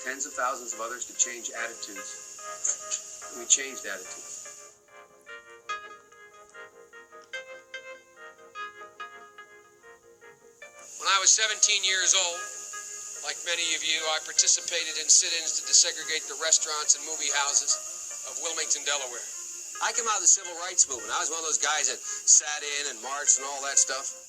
tens of thousands of others to change attitudes. And we changed attitudes. When I was 17 years old, like many of you, I participated in sit-ins to desegregate the restaurants and movie houses of Wilmington, Delaware. I came out of the civil rights movement. I was one of those guys that sat in and marched and all that stuff.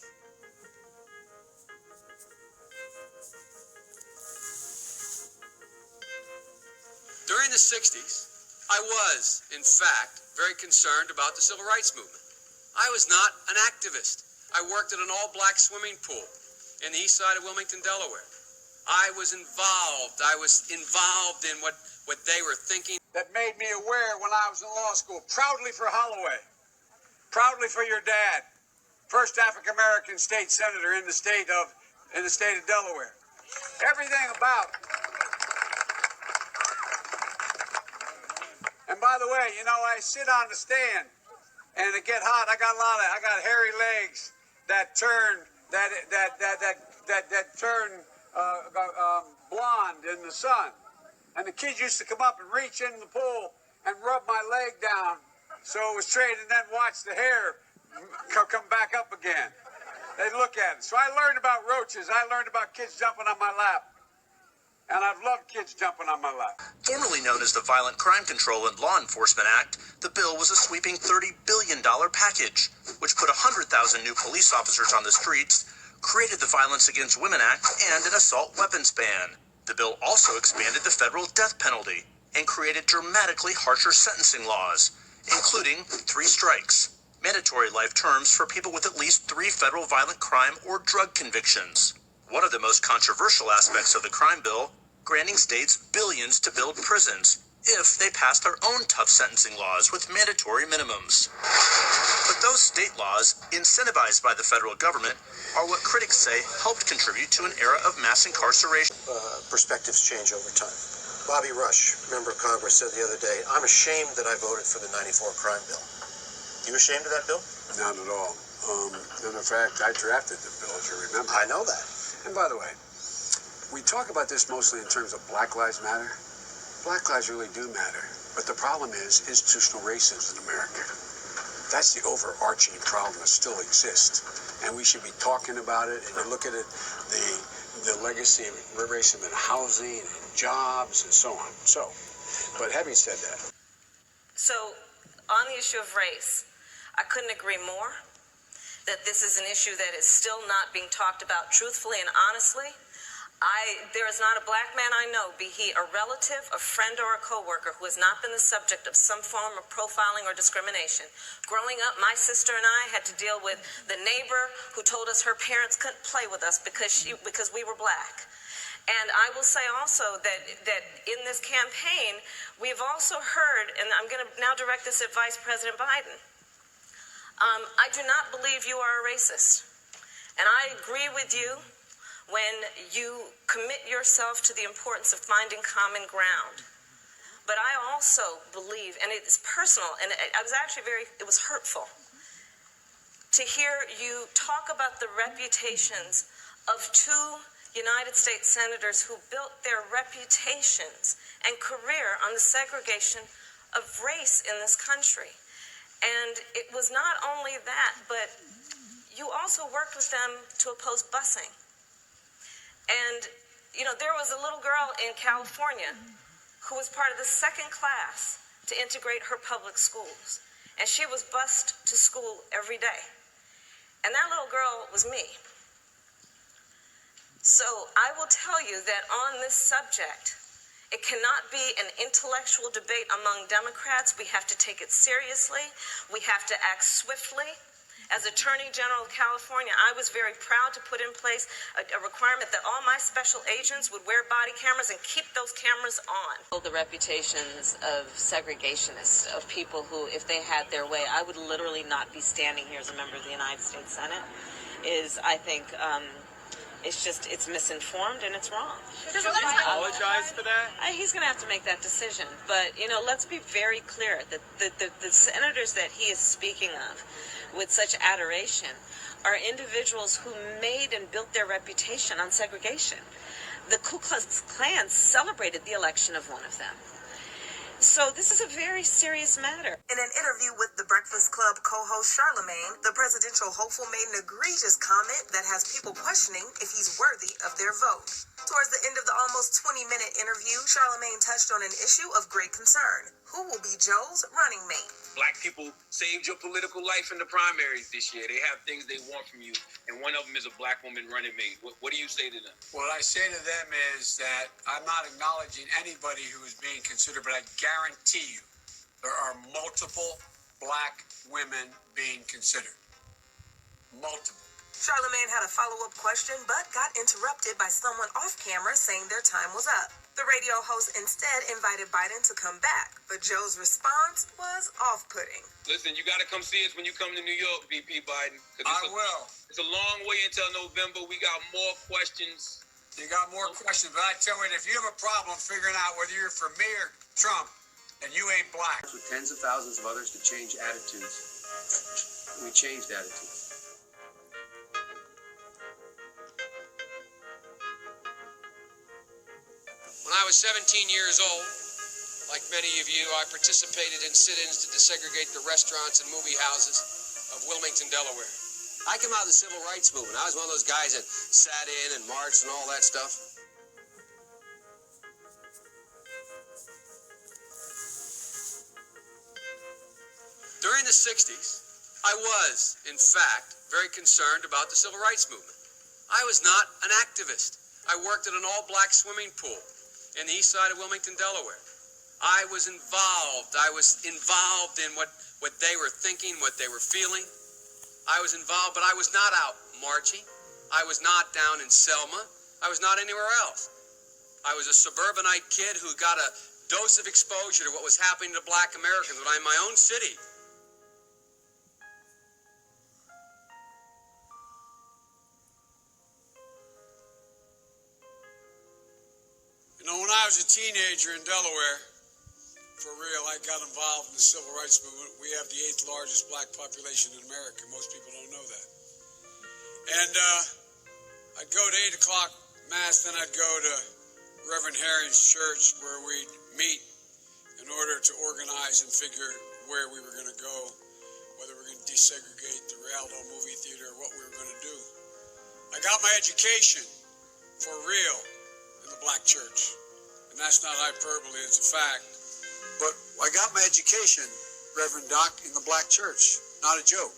During the 60s, I was, in fact, very concerned about the civil rights movement. I was not an activist. I worked at an all-black swimming pool in the east side of Wilmington, Delaware. I was involved in what they were thinking. That made me aware when I was in law school, proudly for Holloway, proudly for your dad, first African-American state senator in the state of Delaware. Everything about. And by the way, you know, I sit on the stand and it get hot. I got hairy legs that turn blonde in the sun. And the kids used to come up and reach in the pool and rub my leg down so it was straight, and then watch the hair come back up again. They'd look at it. So I learned about roaches. I learned about kids jumping on my lap. And I've loved kids jumping on my lap. Formerly known as the Violent Crime Control and Law Enforcement Act, the bill was a sweeping $30 billion package, which put 100,000 new police officers on the streets, created the Violence Against Women Act, and an assault weapons ban. The bill also expanded the federal death penalty and created dramatically harsher sentencing laws, including 3 strikes, mandatory life terms for people with at least 3 federal violent crime or drug convictions. One of the most controversial aspects of the crime bill, granting states billions to build prisons if they pass their own tough sentencing laws with mandatory minimums. But those state laws, incentivized by the federal government, are what critics say helped contribute to an era of mass incarceration. Perspectives change over time. Bobby Rush, member of Congress, said the other day, "I'm ashamed that I voted for the '94 crime bill." You ashamed of that bill? Not at all. And in fact, I drafted the bill, as you remember. I know that. And by the way, we talk about this mostly in terms of Black Lives Matter. Black lives really do matter. But the problem is institutional racism in America. That's the overarching problem that still exists. And we should be talking about it. And you look at it, the legacy of racism in housing and jobs and so on. So, but having said that. So, on the issue of race, I couldn't agree more that this is an issue that is still not being talked about truthfully and honestly. There is not a black man I know, be he a relative, a friend, or a coworker, who has not been the subject of some form of profiling or discrimination. Growing up, my sister and I had to deal with the neighbor who told us her parents couldn't play with us because we were black. And I will say also that in this campaign, we've also heard, and I'm going to now direct this at Vice President Biden, I do not believe you are a racist. And I agree with you when you commit yourself to the importance of finding common ground. But I also believe, and it's personal, and I was actually it was hurtful to hear you talk about the reputations of 2 United States senators who built their reputations and career on the segregation of race in this country. And it was not only that, but you also worked with them to oppose busing. And, you know, there was a little girl in California who was part of the 2nd class to integrate her public schools. And she was bused to school every day. And that little girl was me. So I will tell you that on this subject, it cannot be an intellectual debate among Democrats. We have to take it seriously. We have to act swiftly. As Attorney General of California, I was very proud to put in place a requirement that all my special agents would wear body cameras and keep those cameras on. The reputations of segregationists, of people who, if they had their way, I would literally not be standing here as a member of the United States Senate, is, I think, it's misinformed and it's wrong. Does he apologize for that? He's going to have to make that decision. But, you know, let's be very clear that the senators that he is speaking of with such adoration are individuals who made and built their reputation on segregation. the Ku Klux Klan celebrated the election of one of them. So this is a very serious matter. In an interview with the Breakfast Club co-host Charlemagne, the presidential hopeful made an egregious comment that has people questioning if he's worthy of their vote. Towards the end of the almost 20-minute interview, Charlemagne touched on an issue of great concern. Who will be Joe's running mate? Black people saved your political life in the primaries this year. They have things they want from you, and one of them is a black woman running mate. What do you say to them? What I say to them is that I'm not acknowledging anybody who is being considered, but I guarantee you there are multiple black women being considered. Multiple. Charlemagne had a follow-up question, but got interrupted by someone off camera saying their time was up. The radio host instead invited Biden to come back, but Joe's response was off-putting. Listen, you got to come see us when you come to New York, VP Biden. I will. It's a long way until November. We got more questions. You got more questions, but I tell you, if you have a problem figuring out whether you're for me or Trump, then you ain't black. With tens of thousands of others to change attitudes. We changed attitudes. When I was 17 years old, like many of you, I participated in sit-ins to desegregate the restaurants and movie houses of Wilmington, Delaware. I came out of the civil rights movement. I was one of those guys that sat in and marched and all that stuff. During the 60s, I was, in fact, very concerned about the civil rights movement. I was not an activist. I worked at an all-black swimming pool in the east side of Wilmington, Delaware. I was involved. I was involved in what they were thinking, what they were feeling. I was involved, but I was not out marching. I was not down in Selma. I was not anywhere else. I was a suburbanite kid who got a dose of exposure to what was happening to black Americans when I'm in my own city. You know, when I was a teenager in Delaware, for real, I got involved in the civil rights movement. We have the 8th largest black population in America. Most people don't know that. And I'd go to 8 o'clock Mass, then I'd go to Reverend Herring's church where we'd meet in order to organize and figure where we were going to go, whether we were going to desegregate the Rialto movie theater or what we were going to do. I got my education for real in the black church. And that's not hyperbole, it's a fact. But I got my education, Reverend Doc, in the black church. Not a joke.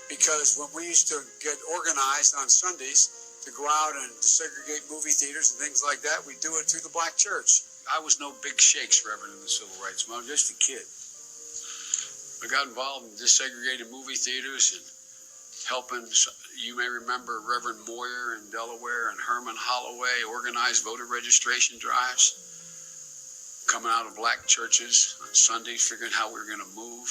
Because when we used to get organized on Sundays to go out and desegregate movie theaters and things like that, we do it through the black church. I was no big shakes, Reverend, in the civil rights movement. I was just a kid. I got involved in desegregated movie theaters and helping, you may remember Reverend Moyer in Delaware and Herman Holloway organized voter registration drives, coming out of black churches on Sundays, figuring how we were going to move.